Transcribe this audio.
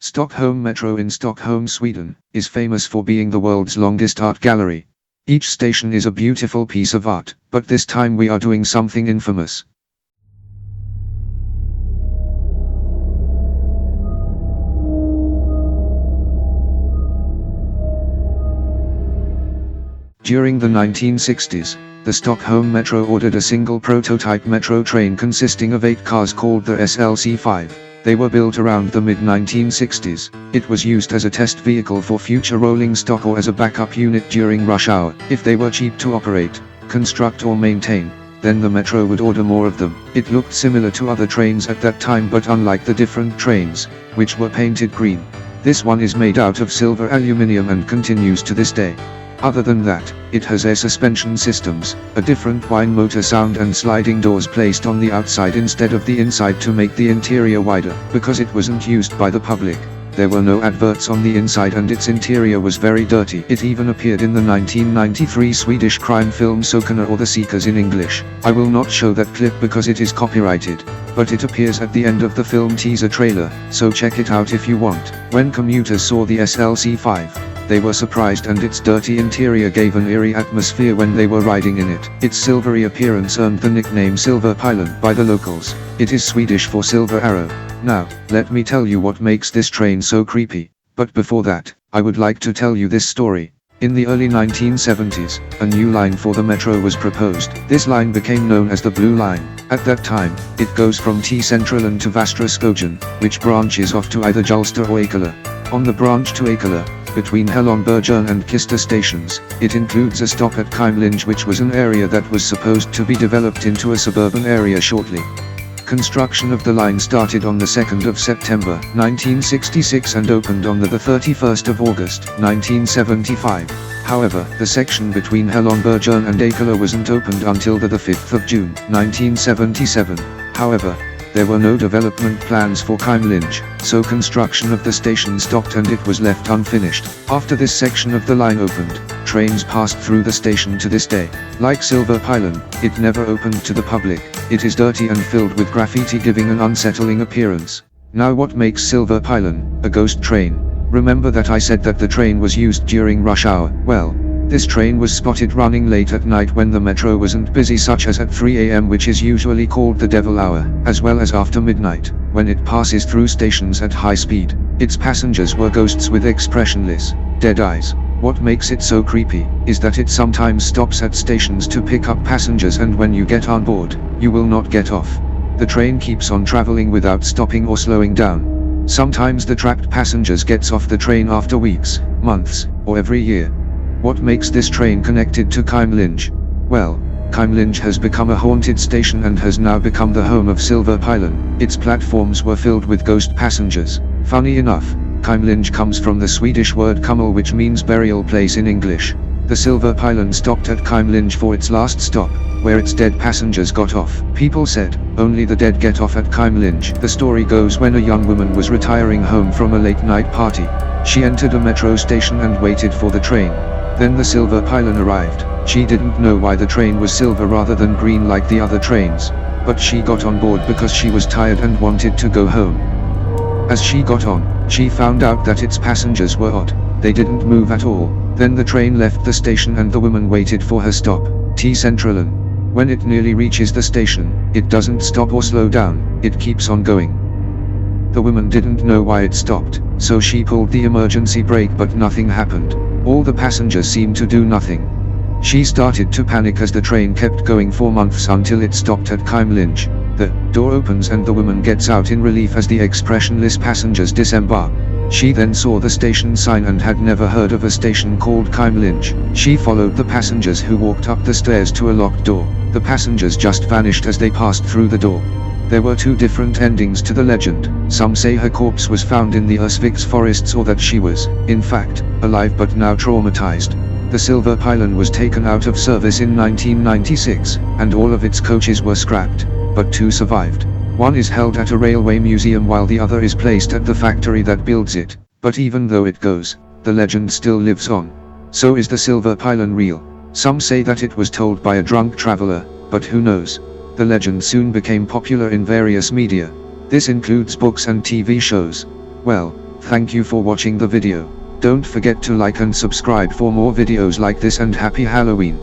Stockholm Metro in Stockholm, Sweden, is famous for being the world's longest art gallery. Each station is a beautiful piece of art, but this time we are doing something infamous. During the 1960s, the Stockholm Metro ordered a single prototype metro train consisting of 8 cars called the SLC-5. They were built around the mid-1960s. It was used as a test vehicle for future rolling stock or as a backup unit during rush hour. If they were cheap to operate, construct or maintain, then the Metro would order more of them. It looked similar to other trains at that time, but unlike the different trains, which were painted green, this one is made out of silver aluminium and continues to this day. Other than that, it has air suspension systems, a different wine motor sound and sliding doors placed on the outside instead of the inside to make the interior wider. Because it wasn't used by the public, there were no adverts on the inside and its interior was very dirty. It even appeared in the 1993 Swedish crime film Sökarna or The Seekers in English. I will not show that clip because it is copyrighted, but it appears at the end of the film teaser trailer, so check it out if you want. When commuters saw the SLC-5, they were surprised, and its dirty interior gave an eerie atmosphere when they were riding in it. Its silvery appearance earned the nickname Silverpilen by the locals. It is Swedish for silver arrow. Now, let me tell you what makes this train so creepy. But before that, I would like to tell you this story. In the early 1970s, a new line for the Metro was proposed. This line became known as the Blue Line. At that time, it goes from T-Centralen to Västra Skogen, which branches off to either Julsta or Ekela. On the branch to Ekela, between Helsingborg and Kista stations, it includes a stop at Kymlinge, which was an area that was supposed to be developed into a suburban area shortly. Construction of the line started on the 2nd of September 1966 and opened on the 31st of August 1975. However, the section between Helsingborg and Ekela wasn't opened until the 5th of June 1977. However, there were no development plans for Kymlinge, so construction of the station stopped and it was left unfinished. After this section of the line opened, trains passed through the station to this day. Like Silverpilen, it never opened to the public. It is dirty and filled with graffiti, giving an unsettling appearance. Now, what makes Silverpilen a ghost train? Remember that I said that the train was used during rush hour? Well, this train was spotted running late at night when the Metro wasn't busy, such as at 3 AM, which is usually called the devil hour, as well as after midnight, when it passes through stations at high speed. Its passengers were ghosts with expressionless, dead eyes. What makes it so creepy is that it sometimes stops at stations to pick up passengers, and when you get on board, you will not get off. The train keeps on traveling without stopping or slowing down. Sometimes the trapped passengers gets off the train after weeks, months, or every year. What makes this train connected to Kymlinge? Well, Kymlinge has become a haunted station and has now become the home of Silverpilen. Its platforms were filled with ghost passengers. Funny enough, Kymlinge comes from the Swedish word kummel, which means burial place in English. The Silverpilen stopped at Kymlinge for its last stop, where its dead passengers got off. People said, only the dead get off at Kymlinge. The story goes, when a young woman was retiring home from a late night party, she entered a metro station and waited for the train. Then the Silverpilen arrived. She didn't know why the train was silver rather than green like the other trains, but she got on board because she was tired and wanted to go home. As she got on, she found out that its passengers were odd. They didn't move at all. Then the train left the station and the woman waited for her stop, T-Centralen. When it nearly reaches the station, it doesn't stop or slow down, it keeps on going. The woman didn't know why it stopped, so she pulled the emergency brake, but nothing happened. All the passengers seemed to do nothing. She started to panic as the train kept going for months until it stopped at Kymlinge. The door opens and the woman gets out in relief as the expressionless passengers disembark. She then saw the station sign and had never heard of a station called Kymlinge. She followed the passengers, who walked up the stairs to a locked door. The passengers just vanished as they passed through the door. There were two different endings to the legend. Some say her corpse was found in the Unsplash forests, or that she was, in fact, alive but now traumatized. The Silverpilen was taken out of service in 1996, and all of its coaches were scrapped, but 2 survived. One is held at a railway museum while the other is placed at the factory that builds it. But even though it goes, the legend still lives on. So is the Silverpilen real? Some say that it was told by a drunk traveler, but who knows? The legend soon became popular in various media. This includes books and TV shows. Well, Thank you for watching the video. Don't forget to like and subscribe for more videos like this, and happy Halloween.